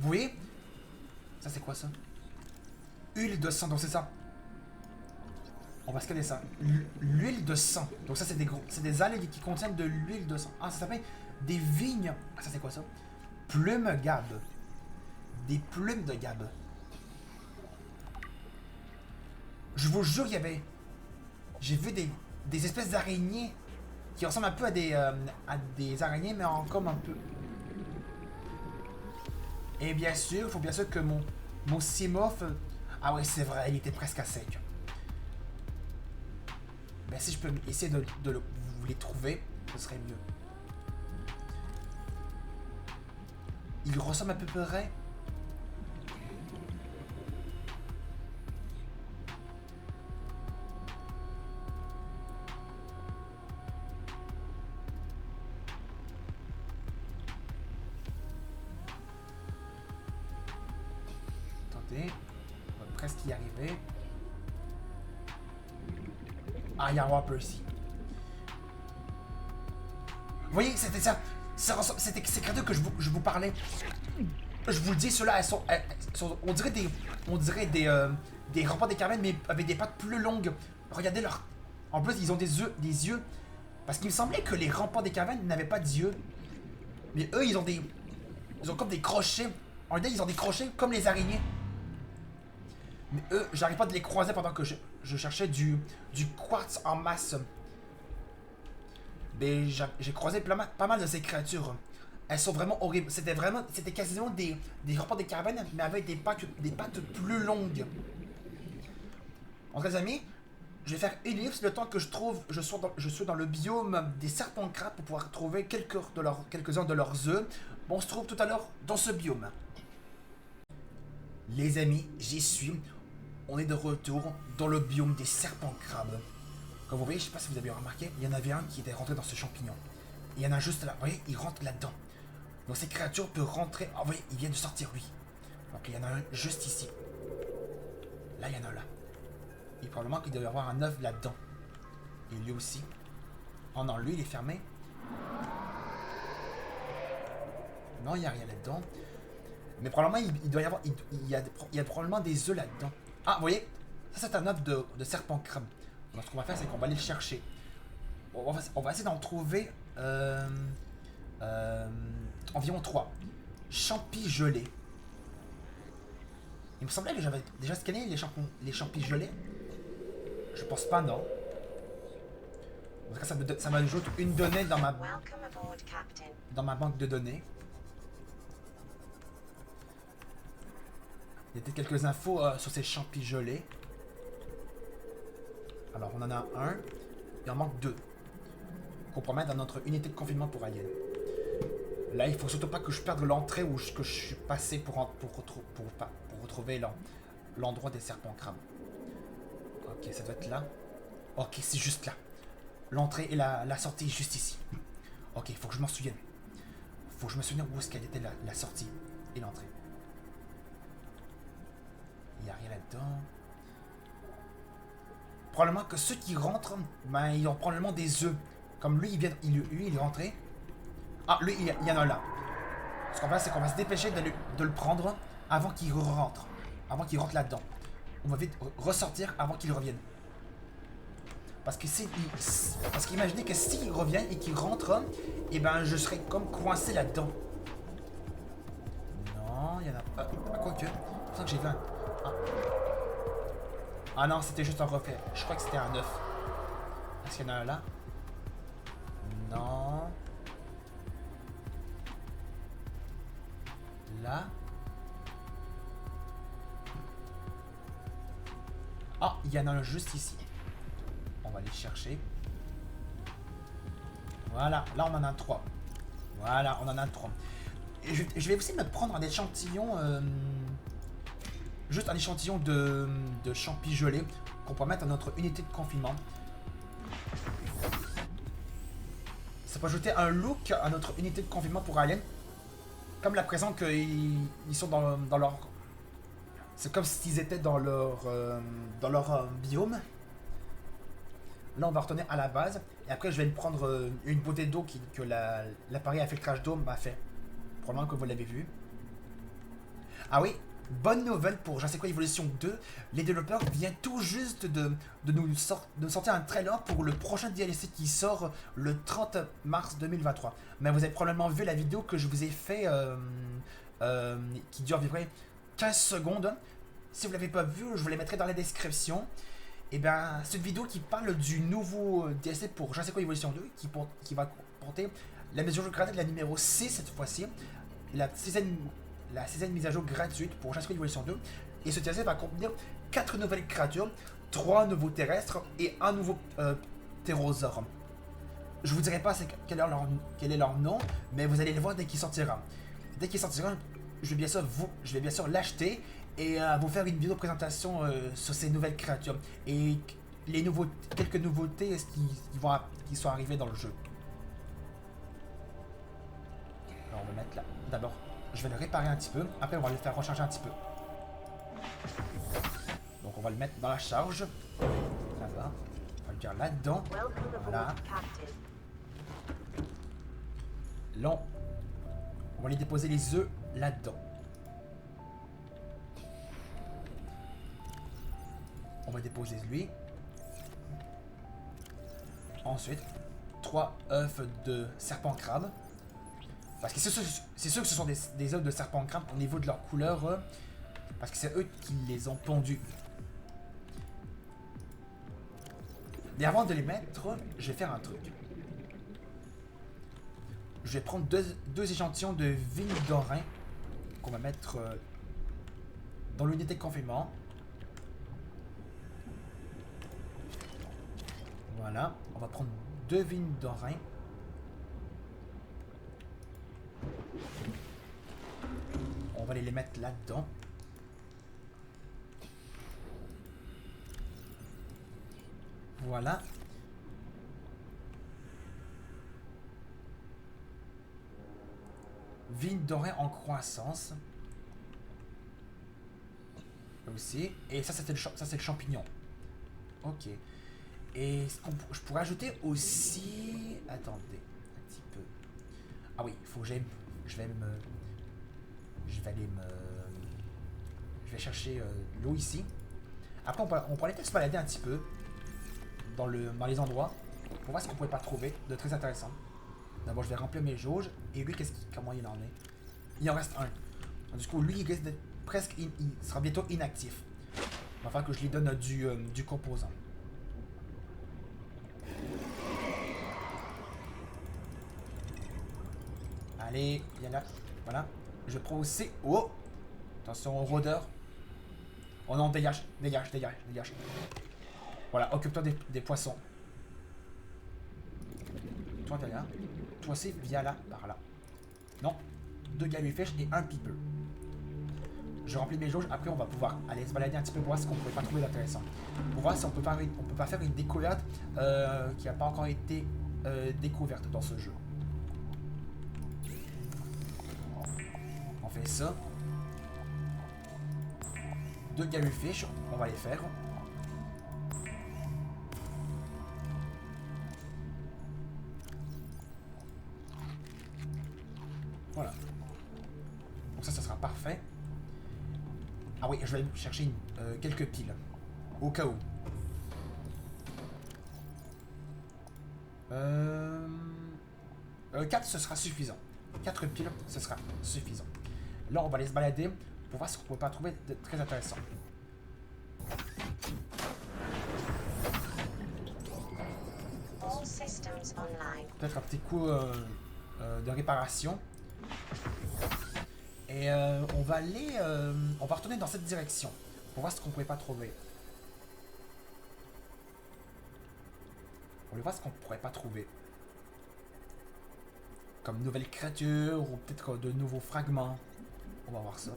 Vous voyez? Ça, c'est quoi ça? Huile de sang, donc c'est ça. On va scanner ça. L'huile de sang. Donc ça, c'est des algues qui contiennent de l'huile de sang. Ah, ça s'appelle des vignes. Ah, ça, c'est quoi ça? Plumes gabe. Des plumes de gabe. Je vous jure, il y avait... J'ai vu des espèces d'araignées qui ressemblent un peu à des araignées, mais en comme un peu. Et bien sûr, il faut bien sûr que mon Simof... Ah ouais, c'est vrai, il était presque à sec. Ben si je peux essayer vous les trouver, ce serait mieux. Il ressemble à peu près... Attendez, on va presque y arriver. Ah, il y a un Whopper ici. Vous voyez, c'était ça. C'était ces créatures que je vous parlais. Je vous le dis, ceux-là, elles sont... On dirait des remparts des cavernes, mais avec des pattes plus longues. Regardez leur... En plus, ils ont des yeux. Parce qu'il me semblait que les remparts des cavernes n'avaient pas d'yeux. Mais eux, ils ont des... Ils ont comme des crochets. En réalité, ils ont des crochets comme les araignées. Mais eux, j'arrive pas de les croiser pendant que je cherchais du quartz en masse. Mais j'ai croisé pas mal de ces créatures. Elles sont vraiment horribles. C'était quasiment des remparts des caravanes, mais avec des pattes plus longues. En tout cas, les amis, je vais faire une ellipse le temps que je suis dans le biome des serpents crabes pour pouvoir trouver quelques-uns de leurs œufs. Bon, on se trouve tout à l'heure dans ce biome. Les amis, j'y suis. On est de retour dans le biome des serpents crabes. Comme vous voyez, je sais pas si vous avez remarqué, il y en avait un qui était rentré dans ce champignon. Et il y en a juste là. Vous voyez, il rentre là-dedans. Donc ces créatures peuvent rentrer... Ah, vous voyez, il vient de sortir lui. Donc il y en a un juste ici. Là, il y en a un là. Et probablement qu'il doit y avoir un œuf là-dedans. Et lui aussi. Oh non, lui, il est fermé. Non, il n'y a rien là-dedans. Mais probablement, il doit y avoir... Il y a probablement des œufs là-dedans. Ah, vous voyez, ça, c'est un œuf de serpent crabe. Donc ce qu'on va faire, c'est qu'on va aller le chercher. On va essayer d'en trouver environ 3. Champis gelés. Il me semblait que j'avais déjà scanné les champis gelés. Je pense pas, non. En tout cas, ça m'ajoute une donnée dans ma banque de données. Il y a peut-être quelques infos sur ces champis gelés. Alors, on en a un. Il en manque 2. Qu'on pourra mettre dans notre unité de confinement pour Alien. Là, il faut surtout pas que je perde l'entrée où que je suis passé pour retrouver l'endroit des serpents crabes. Ok, ça doit être là. Ok, c'est juste là. L'entrée et la sortie est juste ici. Ok, il faut que je m'en souvienne. Faut que je me souvienne où est-ce qu'elle était la sortie et l'entrée. Il n'y a rien là-dedans. Probablement que ceux qui rentrent, ben, ils ont probablement des œufs. Comme lui, il est rentré. Ah, lui, il y en a un là. Ce qu'on va faire, c'est qu'on va se dépêcher de le prendre avant qu'il rentre. Avant qu'il rentre là-dedans. On va vite ressortir avant qu'il revienne. Parce qu'imaginez que s'il revient et qu'il rentre, et ben je serais comme coincé là-dedans. Non, il y en a pas. Ah, quoique. C'est pour ça que j'ai vu un. Ah non, c'était juste un reflet. Je crois que c'était un œuf. Est-ce qu'il y en a un là? Non. Là. Ah, il y en a un juste ici. On va aller le chercher. Voilà, là on en a 3. Voilà, on en a 3. Je vais aussi me prendre un échantillon... juste un échantillon de champis gelés qu'on peut mettre dans notre unité de confinement. Ça peut ajouter un look à notre unité de confinement pour Alien. Comme la présent qu'ils sont dans leur... C'est comme s'ils étaient dans leur biome. Là, on va retourner à la base. Et après, je vais me prendre une bouteille d'eau que l'appareil à filtrage d'eau m'a fait. Probablement que vous l'avez vu. Ah oui, bonne nouvelle pour Je sais quoi Evolution 2. Les développeurs viennent tout juste de nous sortir un trailer pour le prochain DLC qui sort le 30 mars 2023. Mais vous avez probablement vu la vidéo que je vous ai fait qui dure à peu près 15 secondes. Si vous ne l'avez pas vu, je vous la mettrai dans la description. Et bien, c'est une vidéo qui parle du nouveau DLC pour Je sais quoi Evolution 2 qui va porter la mise à jour gratuite de la numéro 6 cette fois-ci. La sixième mise à jour gratuite pour Je sais quoi Evolution 2. Et ce DLC va contenir 4 nouvelles créatures, 3 nouveaux terrestres et un nouveau ptérosaure. Je vous dirai pas quel est leur nom, mais vous allez le voir dès qu'il sortira. Dès qu'il sortira, je vais bien sûr l'acheter et vous faire une vidéo de présentation sur ces nouvelles créatures et quelques nouveautés qui sont arrivées dans le jeu. Alors on va mettre là. D'abord, je vais le réparer un petit peu. Après, on va le faire recharger un petit peu. Donc on va le mettre dans la charge. Ça va. On va le faire là-dedans. Voilà. Là, on va aller déposer les œufs là-dedans. On va déposer lui. Ensuite, 3 œufs de serpent crabe. Parce que c'est sûr que ce sont des œufs de serpent crabe au niveau de leur couleur. Parce que c'est eux qui les ont pondus. Mais avant de les mettre, je vais faire un truc. Je vais prendre deux échantillons de vigne d'orin qu'on va mettre dans l'unité de confinement. Voilà, on va prendre 2 vignes d'orin. On va les mettre là-dedans. Voilà. Vigne d'orin en croissance. Aussi. Et ça, c'est le champignon. Ok. Et je pourrais ajouter aussi... Attendez, un petit peu. Ah oui, il faut que j'aille... Je vais chercher l'eau ici. Après, on pourrait peut-être se balader un petit peu dans les endroits pour voir ce qu'on pourrait pas trouver de très intéressant. D'abord, je vais remplir mes jauges. Et lui, comment il en est? Il en reste un. Du coup, lui, il risque d'être presque... il sera bientôt inactif. Il va falloir que je lui donne du composant. Allez, viens là. Voilà. Je prends aussi... Oh! Attention au rôdeur. Oh non, dégage. Voilà, occupe-toi des poissons. Toi, t'es là. Toi aussi, viens là, par là. Non. 2 gallufish et un people. Je remplis mes jauges. Après, on va pouvoir aller se balader un petit peu pour voir ce qu'on ne pouvait pas trouver d'intéressant. Pour voir si on peut pas faire une découverte qui n'a pas encore été découverte dans ce jeu. On fait ça. 2 gallufish, on va les faire. Voilà. Donc ça sera parfait. Ah oui, je vais chercher quelques piles. Au cas où. 4, ce sera suffisant. 4 piles, ce sera suffisant. Là, on va aller se balader pour voir ce qu'on ne peut pas trouver de très intéressant. Peut-être un petit coup de réparation. Et on va retourner dans cette direction pour voir ce qu'on ne pouvait pas trouver. On va voir ce qu'on ne pourrait pas trouver. Comme nouvelles créatures ou peut-être de nouveaux fragments. On va voir ça.